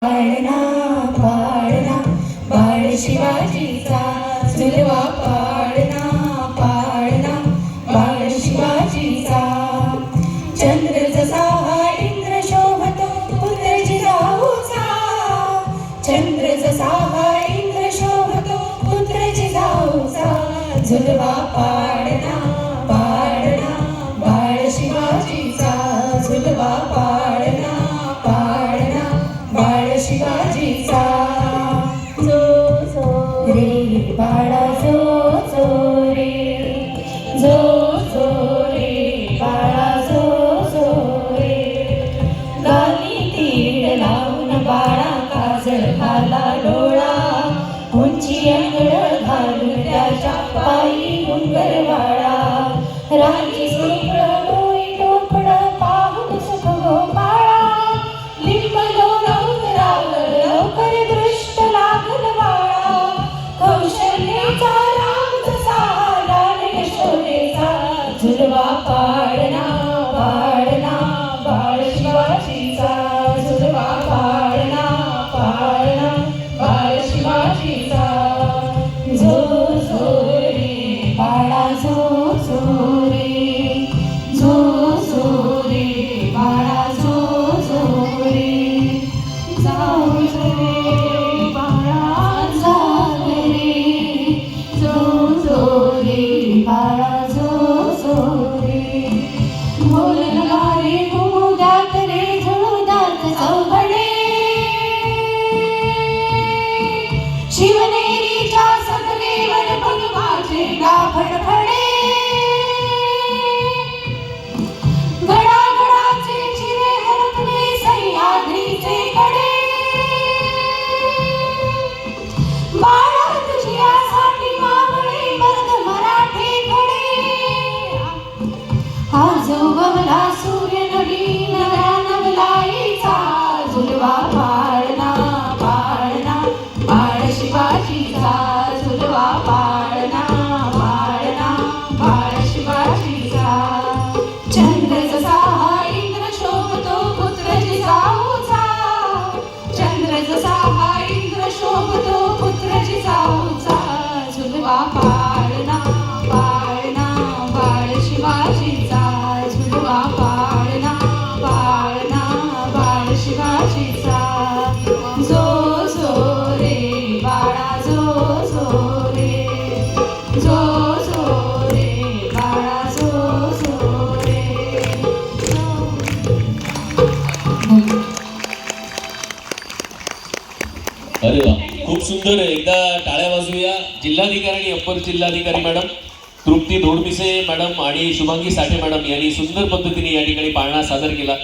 पाळणा पाळणा बाळ शिवाजीचा झुलवा पाळणा पाळणा बाळ शिवाजीचा चंद्र जसा इंद्र शोभतो पुत्र जिजाऊचा चंद्र जसा इंद्र शोभतो पुत्र जिजाऊचा झुलवा पाळणा पाळणा बाळ शिवाजीचा झुलवा पाळणा पाळणा बाळ शिवाजीचा जो जो रे बाळा जो रे जो रे बाळा जो रे गाली तीड लावून बाळा काजळ घाला डोळा उंची अंगड घालून त्याच्या पायी गुंगरवाळा राजी सुपड डोई डोकड पाहून सुख गोपाळा लिंब लवकर दृष्ट लागल बाळा कौशल्याचा राम जसा लाल यशोदेचा झुलवा पाळणा पाळणा बाळ शिवाजीचा झुलवा पाळणा पाळणा बाळ शिवाजीचा जो रे बाळा जो रे जो रे बाळा जो रे जाऊ रे बाळा जाग रे जो रे बाळा जो रे बोल रे घुमुदात रे झुळुदात चौघडे शिवनेरीच्या सदरेवर भगवाचे गाभडफडे गडागडाचे चिरे हरपले सह्याद्रीचे कडे बाळा तुझ्यासाठी मावळे मर्द मराठे खडे आज उगवला सूर्य नवीन नवलाईचा झुलवा पाळणा पाळणा बाळ शिवाजीचा झुलवा पाळणा पाळणा बाळ शिवाजीचा चंद्र जसा इंद्र शोभतो पुत्र जिजाऊचा चंद्र जसा इंद्र शोभतो पुत्र जिजाऊचा झुलवा पाळणा पाळणा बाळ शिवाजीचा झुलवा पाळणा पाळणा बाळ शिवाजीचा जो रे बाळा जो रे जो रे बाळा जो रे अरे वा, खूप सुंदर आहे. एकदा टाळ्या वाजूया. जिल्हाधिकारी अप्पर जिल्हाधिकारी मॅडम तृप्ती धोडपिसे मॅडम आणि शुभांगी साठे मॅडम यांनी सुंदर पद्धतीने या ठिकाणी पाळणा सादर केला.